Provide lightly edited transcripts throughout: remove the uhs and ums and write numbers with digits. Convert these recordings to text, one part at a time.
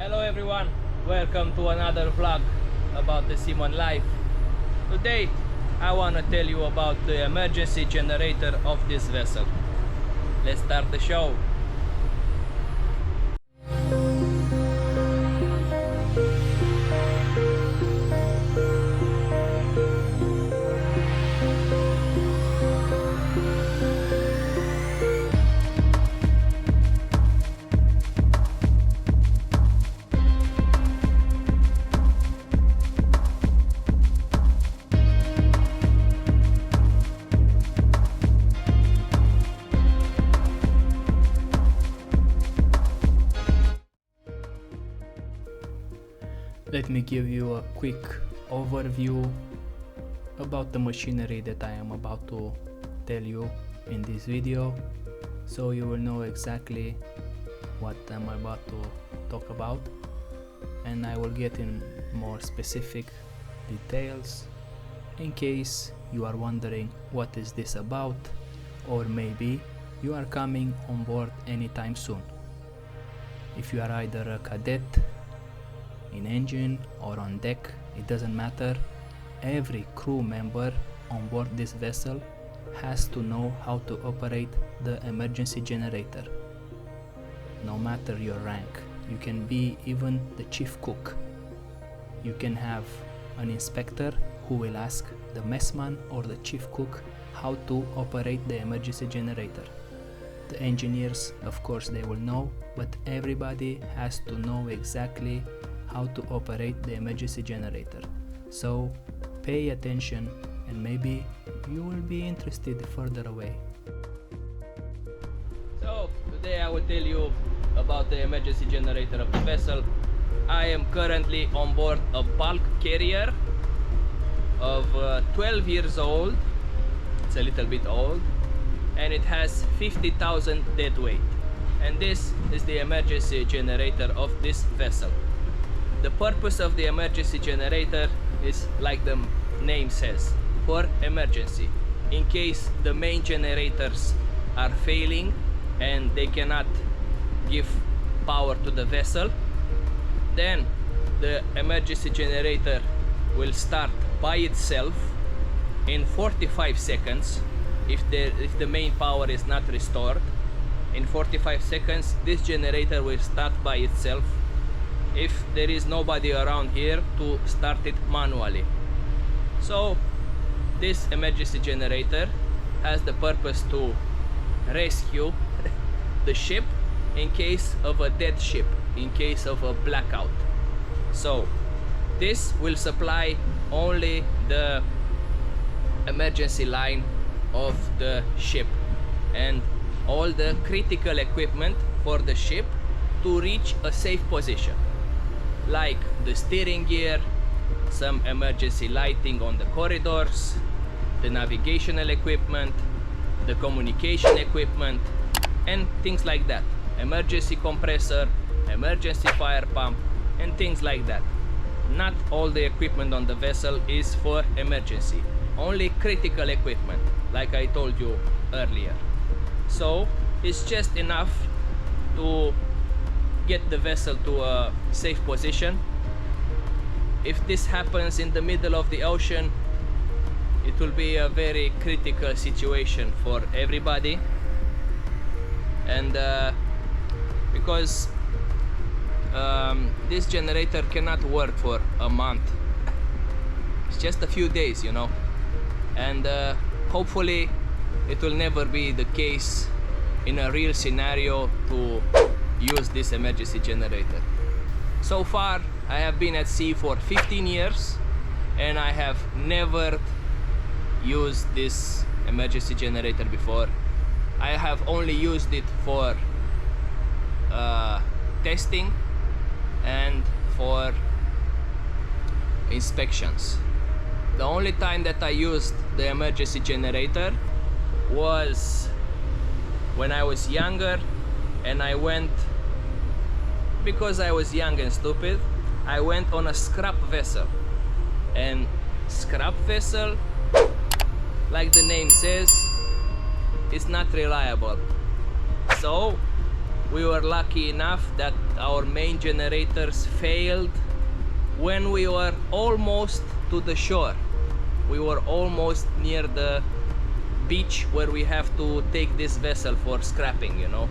Hello everyone, welcome to another vlog about the Simon life. Today I want to tell you about the emergency generator of this vessel. Let's start the show. Let me give you a quick overview about the machinery that I am about to tell you in this video, so you will know exactly what I'm about to talk about, and I will get in more specific details in case you are wondering what is this about, or maybe you are coming on board anytime soon. If you are either a cadet in engine or on deck, it doesn't matter. Every crew member on board this vessel has to know how to operate the emergency generator. No matter your rank, you can be even the chief cook. You can have an inspector who will ask the messman or the chief cook how to operate the emergency generator. The engineers, of course, they will know, but everybody has to know exactly how to operate the emergency generator. So pay attention and maybe you will be interested further away. So today I will tell you about the emergency generator of the vessel. I am currently on board a bulk carrier of 12 years old. It's a little bit old and it has 50,000 dead weight, and this is the emergency generator of this vessel. The purpose of the emergency generator is, like the name says, for emergency. In case the main generators are failing and they cannot give power to the vessel, then the emergency generator will start by itself in 45 seconds. If the main power is not restored, in 45 seconds this generator will start by itself if there is nobody around here to start it manually. So this emergency generator has the purpose to rescue the ship in case of a dead ship, in case of a blackout. So this will supply only the emergency line of the ship and all the critical equipment for the ship to reach a safe position, like the steering gear, some emergency lighting on the corridors, the navigational equipment, the communication equipment, and things like that. Emergency compressor, emergency fire pump, and things like that. Not all the equipment on the vessel is for emergency, only critical equipment, like I told you earlier. So it's just enough to get the vessel to a safe position. If this happens in the middle of the ocean, it will be a very critical situation for everybody, and because this generator cannot work for a month, it's just a few days, you know, and hopefully it will never be the case in a real scenario to use this emergency generator. So far I have been at sea for 15 years and I have never used this emergency generator before. I have only used it for testing and for inspections. The only time that I used the emergency generator was when I was younger, and I went, because I was young and stupid, I went on a scrap vessel. And scrap vessel, like the name says, is not reliable. So we were lucky enough that our main generators failed when we were almost to the shore. We were almost near the beach where we have to take this vessel for scrapping, you know.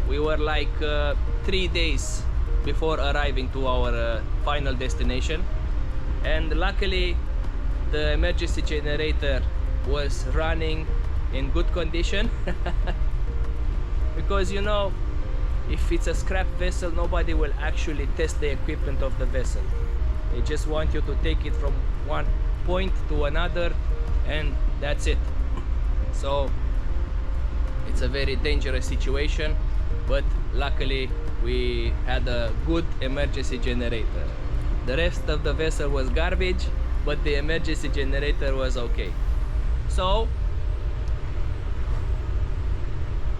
We were like 3 days before arriving to our final destination, and luckily the emergency generator was running in good condition. Because, you know, if it's a scrap vessel, nobody will actually test the equipment of the vessel. They just want you to take it from one point to another, and that's it. So it's a very dangerous situation, but luckily we had a good emergency generator. The rest of the vessel was garbage, but the emergency generator was okay. So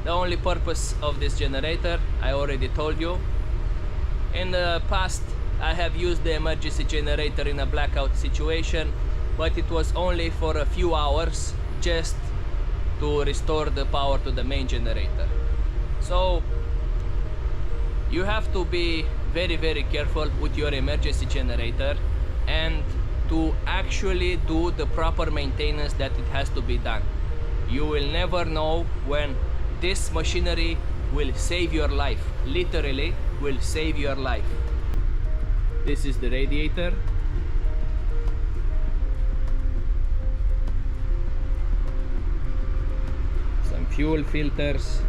the only purpose of this generator, I already told you. In the past I have used the emergency generator in a blackout situation, but it was only for a few hours, just to restore the power to the main generator. So you have to be very careful with your emergency generator, and to actually do the proper maintenance that it has to be done. You will never know when this machinery will save your life. Literally will save your life. This is the radiator. Some fuel filters.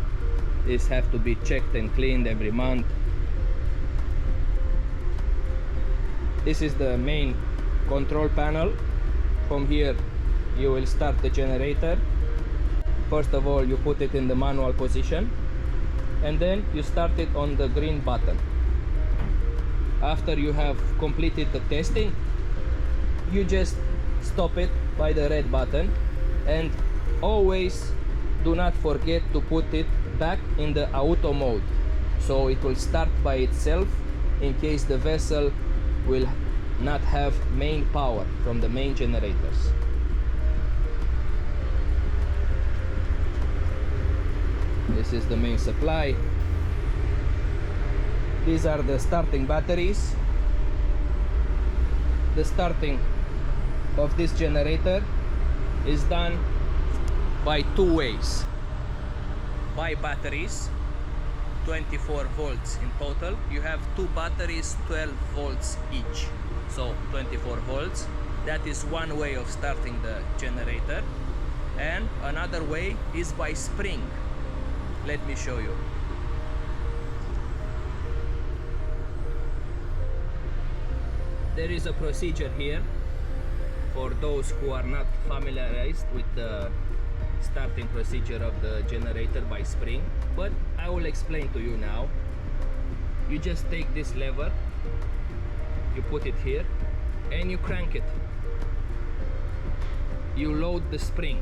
These have to be checked and cleaned every month. This is the main control panel. From here you will start the generator. First of all, you put it in the manual position, and then you start it on the green button. After you have completed the testing, you just stop it by the red button, and always do not forget to put it back in the auto mode, so it will start by itself in case the vessel will not have main power from the main generators. This is the main supply. These are the starting batteries. The starting of this generator is done by 2 ways. By batteries, 24 volts in total. You have 2 batteries, 12 volts each, so 24 volts. That is one way of starting the generator. And another way is by spring. Let me show you. There is a procedure here for those who are not familiarized with the starting procedure of the generator by spring, but I will explain to you now. You just take this lever, you put it here, and you crank it. You load the spring,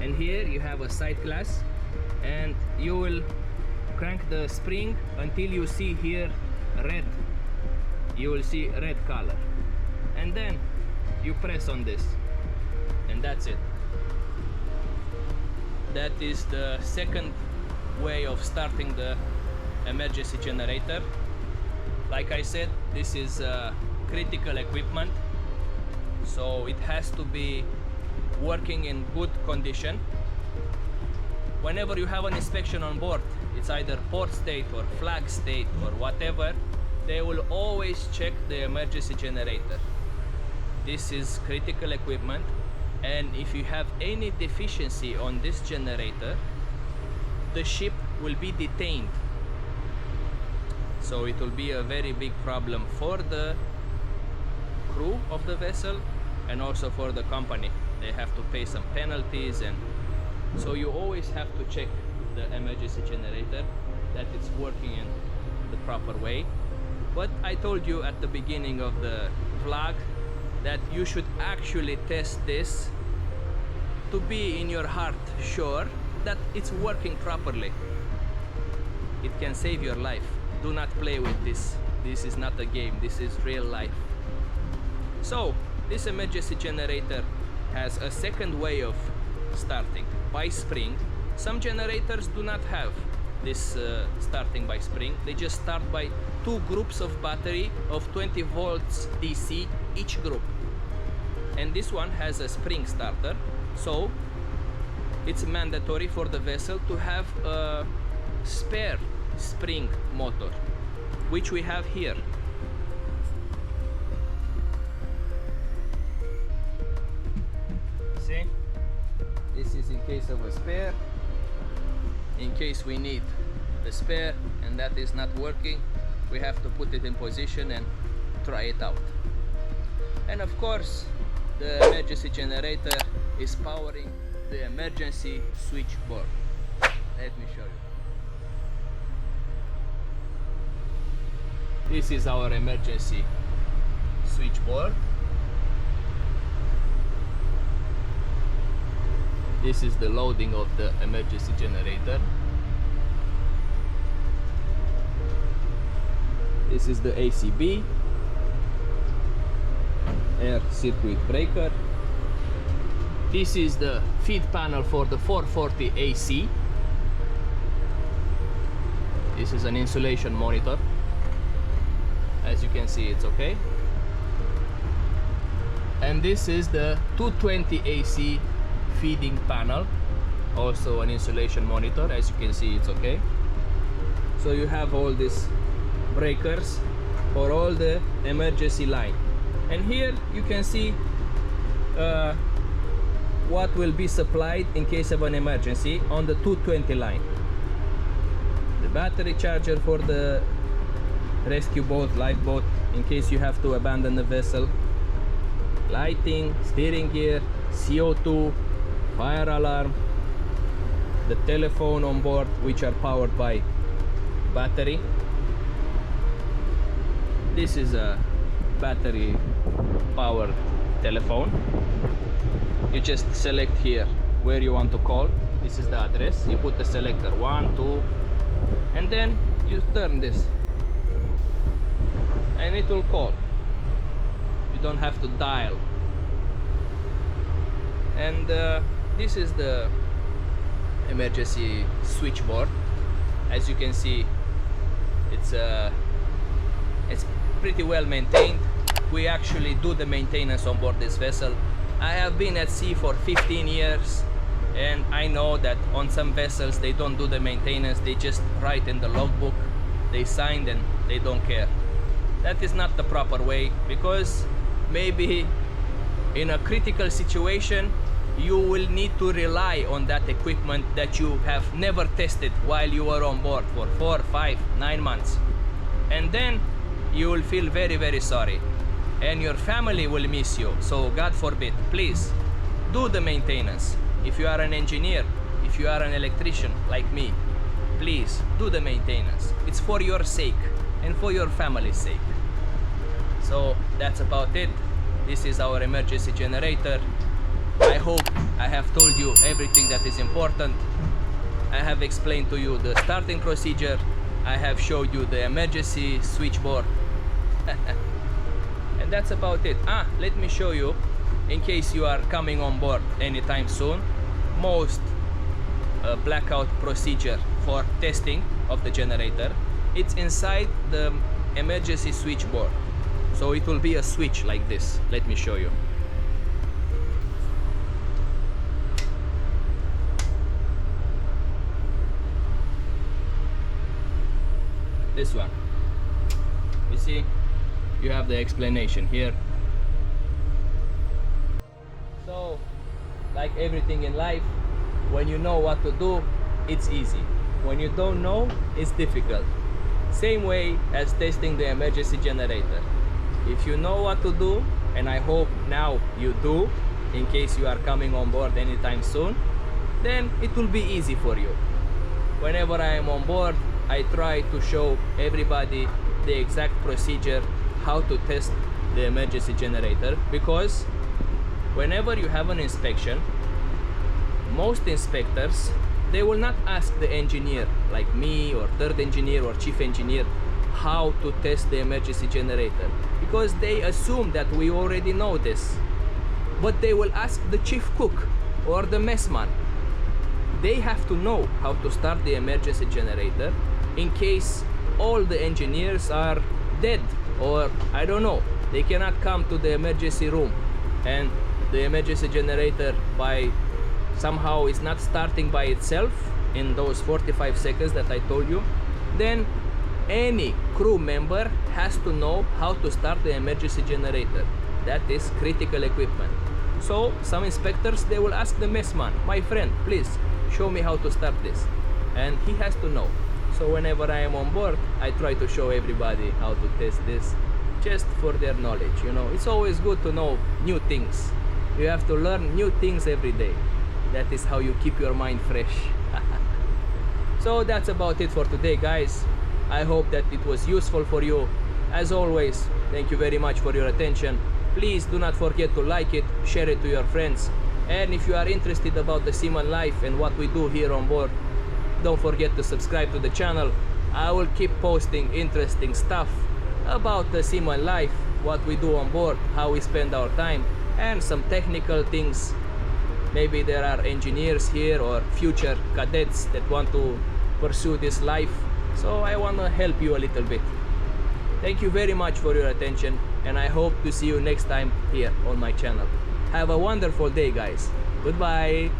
and here you have a side glass, and you will crank the spring until you see here red. You will see red color, and then you press on this, and that's it. That is the second way of starting the emergency generator. Like I said, this is critical equipment, so it has to be working in good condition. Whenever you have an inspection on board, it's either port state or flag state or whatever, they will always check the emergency generator. This is critical equipment, and if you have any deficiency on this generator, the ship will be detained. So it will be a very big problem for the crew of the vessel and also for the company. They have to pay some penalties, and so you always have to check the emergency generator that it's working in the proper way. But I told you at the beginning of the vlog that you should actually test this to be in your heart sure that it's working properly. It can save your life. Do not play with this. This is not a game, this is real life. So this emergency generator has a second way of starting, by spring. Some generators do not have this starting by spring. They just start by 2 groups of battery of 20 volts DC each group. And this one has a spring starter, so it's mandatory for the vessel to have a spare spring motor, which we have here. See? This is in case of a spare. In case we need the spare and that is not working, we have to put it in position and try it out. And of course, the emergency generator is powering the emergency switchboard. Let me show you. This is our emergency switchboard. This is the loading of the emergency generator. This is the ACB, air circuit breaker. This is the feed panel for the 440 AC. This is an insulation monitor. As you can see, it's okay. And this is the 220 AC feeding panel, also an insulation monitor. As you can see, it's okay. So you have all these breakers for all the emergency line, and here you can see what will be supplied in case of an emergency on the 220 line. The battery charger for the rescue boat, lifeboat, in case you have to abandon the vessel, lighting, steering gear, CO2, fire alarm, the telephone on board, which are powered by battery. This is a battery powered telephone. You just select here where you want to call. This is the address. You put the selector 1, 2, and then you turn this and it will call. You don't have to dial. And this is the emergency switchboard. As you can see, it's pretty well maintained. We actually do the maintenance on board this vessel. I have been at sea for 15 years and I know that on some vessels they don't do the maintenance. They just write in the logbook, they signed, and they don't care. That is not the proper way, because maybe in a critical situation you will need to rely on that equipment that you have never tested while you were on board for 4, 5, 9 months, and then you will feel very, very sorry, and your family will miss you. So God forbid, please do the maintenance. If you are an engineer, if you are an electrician like me, please do the maintenance. It's for your sake and for your family's sake. So that's about it. This is our emergency generator. I hope I have told you everything that is important. I have explained to you the starting procedure. I have showed you the emergency switchboard. And that's about it. Let me show you, in case you are coming on board anytime soon, most blackout procedure for testing of the generator. It's inside the emergency switchboard. So it will be a switch like this. Let me show you. This one. You see, you have the explanation here. So, like everything in life, when you know what to do, it's easy. When you don't know, it's difficult. Same way as testing the emergency generator. If you know what to do, and I hope now you do, in case you are coming on board anytime soon, then it will be easy for you. Whenever I am on board, I try to show everybody the exact procedure how to test the emergency generator, because whenever you have an inspection, most inspectors, they will not ask the engineer like me or third engineer or chief engineer how to test the emergency generator, because they assume that we already know this. But they will ask the chief cook or the messman. they have to know how to start the emergency generator in case all the engineers are dead, or I don't know, they cannot come to the emergency room and the emergency generator by somehow is not starting by itself in those 45 seconds that I told you. Then any crew member has to know how to start the emergency generator. That is critical equipment. So some inspectors, they will ask the messman, my friend, please show me how to start this, and he has to know. So whenever I am on board, I try to show everybody how to test this, just for their knowledge. You know, it's always good to know new things. You have to learn new things every day. That is how you keep your mind fresh. So that's about it for today, guys. I hope that it was useful for you. As always, thank you very much for your attention. Please do not forget to like it, share it to your friends, and if you are interested about the seaman life and what we do here on board, don't forget to subscribe to the channel. I will keep posting interesting stuff about the seaman life, what we do on board, how we spend our time, and some technical things. Maybe there are engineers here or future cadets that want to pursue this life, so I want to help you a little bit. Thank you very much for your attention, and I hope to see you next time here on my channel. Have a wonderful day, guys. Goodbye.